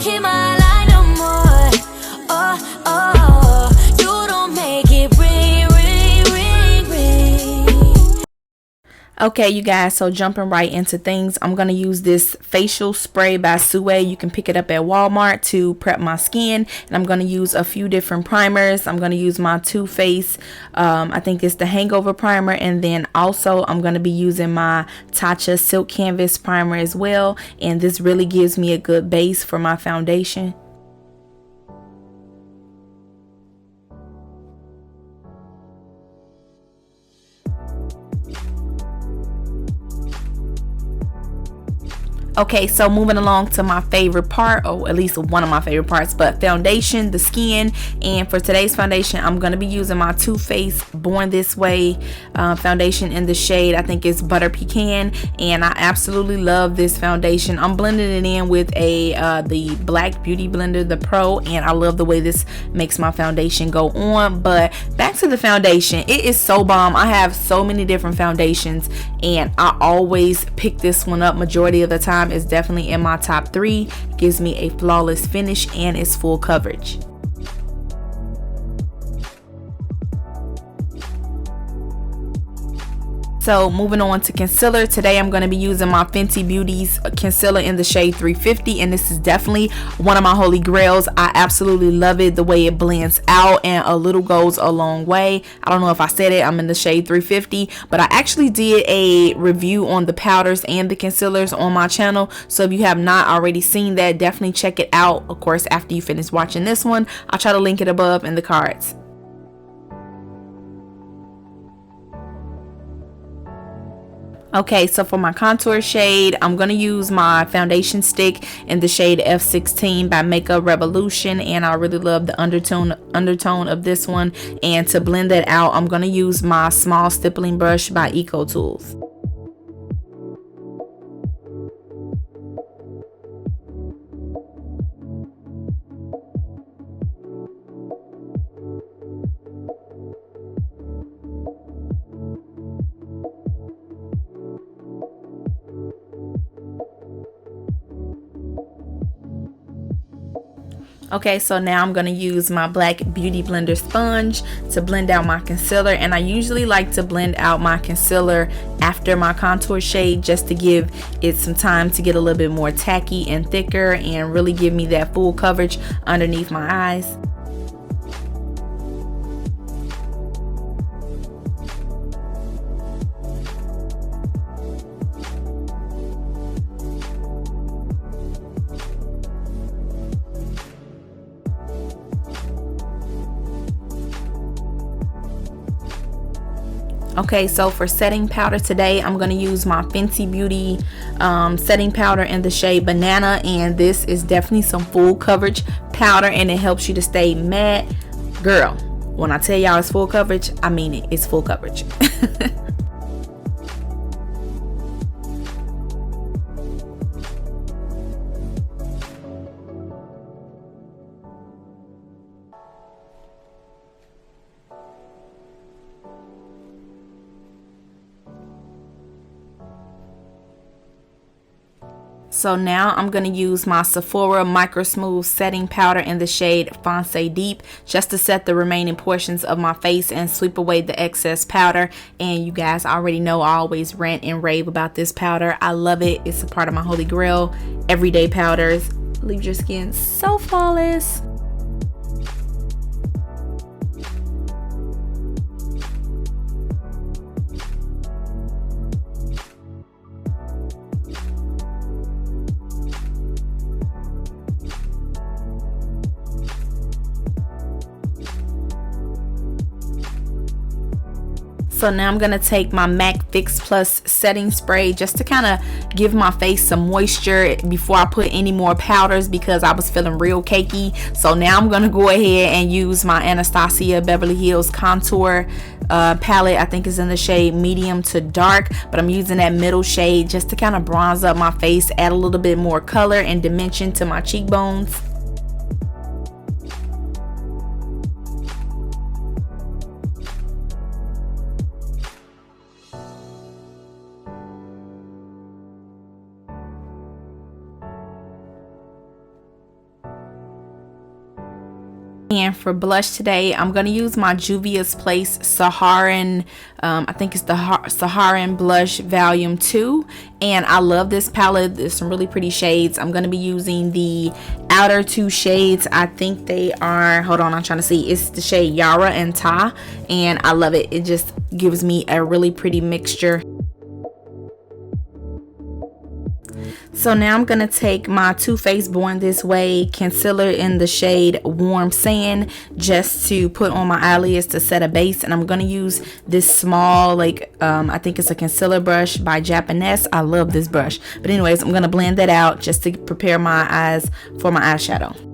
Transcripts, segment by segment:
don't keep my line no more. Oh, oh, you don't make it ring, ring, ring, ring. Okay, you guys, so jumping right into things, I'm going to use this facial spray by Sue. You can pick it up at Walmart to prep my skin. And I'm going to use a few different primers. I'm going to use my Too Faced, I think it's the Hangover Primer. And then also I'm going to be using my Tatcha Silk Canvas Primer as well. And this really gives me a good base for my foundation. Okay, so moving along to my favorite part, or at least one of my favorite parts, but foundation, the skin. And for today's foundation, I'm going to be using my Too Faced Born This Way foundation in the shade, I think it's Butter Pecan, and I absolutely love this foundation. I'm blending it in with the Black Beauty Blender, the Pro, and I love the way this makes my foundation go on. But back to the foundation, it is so bomb. I have so many different foundations, and I always pick this one up majority of the time. Is definitely in my top 3. Gives me a flawless finish and it's full coverage. So moving on to concealer, today I'm going to be using my Fenty Beauty's concealer in the shade 350, and this is definitely one of my holy grails. I absolutely love it, the way it blends out, and a little goes a long way. I don't know if I said it, I'm in the shade 350, but I actually did a review on the powders and the concealers on my channel, so if you have not already seen that, definitely check it out. Of course, after you finish watching this one, I'll try to link it above in the cards. Okay, so for my contour shade, I'm going to use my foundation stick in the shade F16 by Makeup Revolution, and I really love the undertone of this one. And to blend that out, I'm going to use my small stippling brush by Eco Tools. Okay, so now I'm going to use my Black Beauty Blender sponge to blend out my concealer, and I usually like to blend out my concealer after my contour shade just to give it some time to get a little bit more tacky and thicker and really give me that full coverage underneath my eyes. Okay, so for setting powder today, I'm going to use my Fenty Beauty setting powder in the shade Banana, and this is definitely some full coverage powder, and it helps you to stay matte. Girl, when I tell y'all it's full coverage, I mean it. It's full coverage. So now I'm going to use my Sephora Micro Smooth setting powder in the shade Foncé Deep just to set the remaining portions of my face and sweep away the excess powder. And you guys already know I always rant and rave about this powder. I love it. It's a part of my holy grail. Everyday powders leave your skin so flawless. So now I'm going to take my MAC Fix Plus setting spray just to kind of give my face some moisture before I put any more powders because I was feeling real cakey. So now I'm going to go ahead and use my Anastasia Beverly Hills contour palette. I think it's in the shade medium to dark, but I'm using that middle shade just to kind of bronze up my face, add a little bit more color and dimension to my cheekbones. And for blush today, I'm going to use my Juvia's Place Saharan, I think it's the Saharan Blush Volume 2. And I love this palette. There's some really pretty shades. I'm going to be using the outer two shades. I think they are, hold on, I'm trying to see. It's the shade Yara and Ta. And I love it. It just gives me a really pretty mixture. So now I'm going to take my Too Faced Born This Way concealer in the shade Warm Sand just to put on my eyelids to set a base. And I'm going to use this small, like, I think it's a concealer brush by Japanese. I love this brush. But anyways, I'm going to blend that out just to prepare my eyes for my eyeshadow.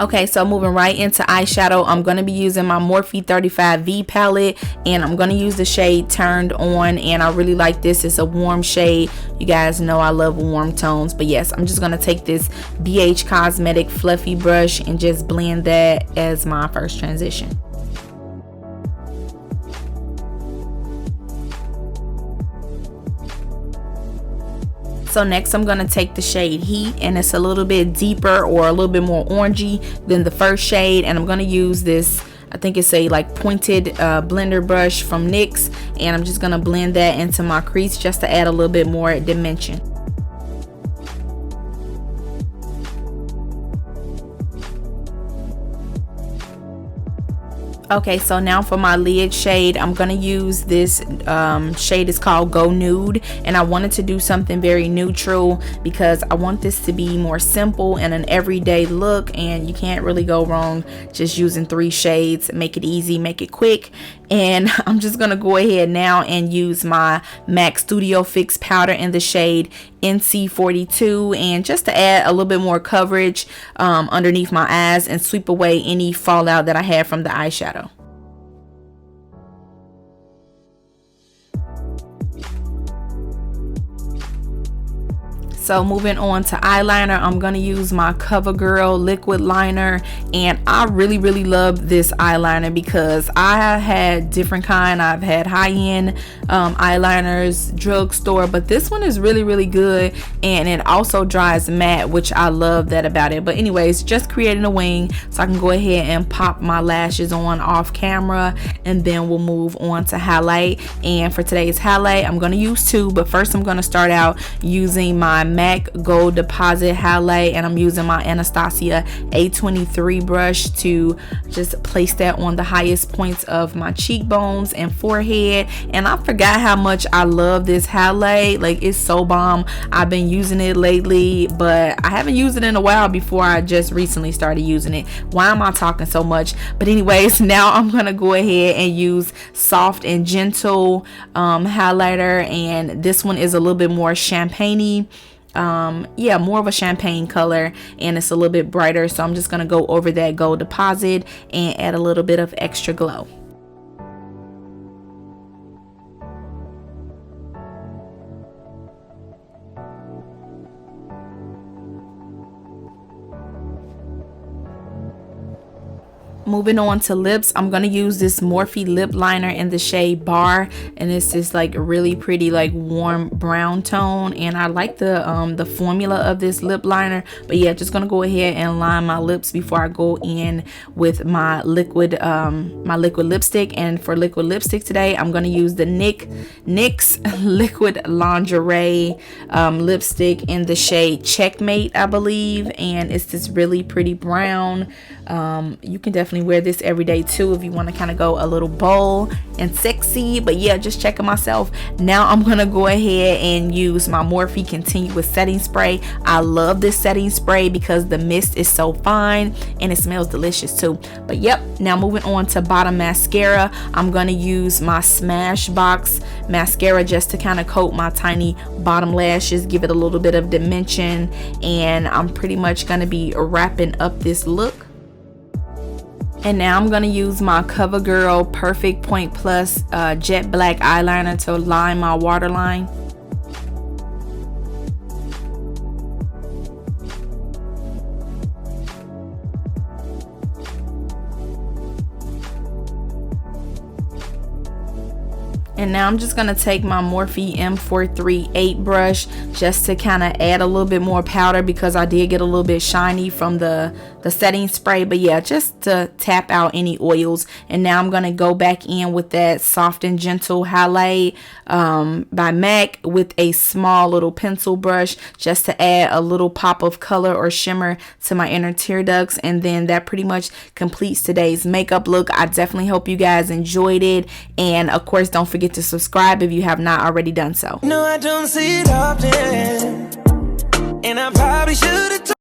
Okay, so moving right into eyeshadow, I'm going to be using my Morphe 35V palette, and I'm going to use the shade Turned On, and I really like this. It's a warm shade. You guys know I love warm tones, but yes, I'm just going to take this BH Cosmetic fluffy brush and just blend that as my first transition. So next I'm going to take the shade Heat, and it's a little bit deeper or a little bit more orangey than the first shade, and I'm going to use this, I think it's a like pointed blender brush from NYX, and I'm just going to blend that into my crease just to add a little bit more dimension. Okay, so now for my lid shade, I'm going to use this shade. Is called Go Nude, and I wanted to do something very neutral because I want this to be more simple and an everyday look, and you can't really go wrong just using 3 shades. Make it easy, make it quick. And I'm just going to go ahead now and use my MAC Studio Fix powder in the shade NC42, and just to add a little bit more coverage underneath my eyes and sweep away any fallout that I had from the eyeshadow. So moving on to eyeliner, I'm going to use my CoverGirl liquid liner, and I really love this eyeliner because I have had different kind. I've had high-end eyeliners, drugstore, but this one is really good, and it also dries matte, which I love that about it. But anyways, just creating a wing so I can go ahead and pop my lashes on off camera, and then we'll move on to highlight. And for today's highlight, I'm going to use 2, but first I'm going to start out using my MAC Gold Deposit highlight, and I'm using my Anastasia A23 brush to just place that on the highest points of my cheekbones and forehead. And I forgot how much I love this highlight. Like, it's so bomb. I've been using it lately, but I haven't used it in a while before I just recently started using it. Why am I talking so much? But anyways, now I'm gonna go ahead and use Soft and Gentle highlighter, and this one is a little bit more champagne-y. Yeah, more of a champagne color, and it's a little bit brighter, so I'm just gonna go over that Gold Deposit and add a little bit of extra glow. Moving on to lips, I'm gonna use this Morphe lip liner in the shade Bar, and this is like a really pretty like warm brown tone, and I like the formula of this lip liner. But yeah, just gonna go ahead and line my lips before I go in with my liquid lipstick. And for liquid lipstick today, I'm gonna use the NYX Liquid Lingerie lipstick in the shade Checkmate, I believe, and it's this really pretty brown. You can definitely wear this every day too if you want to kind of go a little bold and sexy. But yeah, just checking myself. Now I'm gonna go ahead and use my Morphe Continuous Setting Spray. I love this setting spray because the mist is so fine and it smells delicious too. But yep, now moving on to bottom mascara, I'm gonna use my Smashbox mascara just to kind of coat my tiny bottom lashes, give it a little bit of dimension, and I'm pretty much gonna be wrapping up this look. And now I'm going to use my CoverGirl Perfect Point Plus Jet Black eyeliner to line my waterline. And now I'm just gonna take my Morphe M438 brush just to kind of add a little bit more powder, because I did get a little bit shiny from the setting spray. But yeah, just to tap out any oils. And now I'm gonna go back in with that Soft and Gentle highlight by MAC with a small little pencil brush, just to add a little pop of color or shimmer to my inner tear ducts. And then that pretty much completes today's makeup look. I definitely hope you guys enjoyed it, and of course don't forget to subscribe if you have not already done so. No, I don't see it often, and I probably should have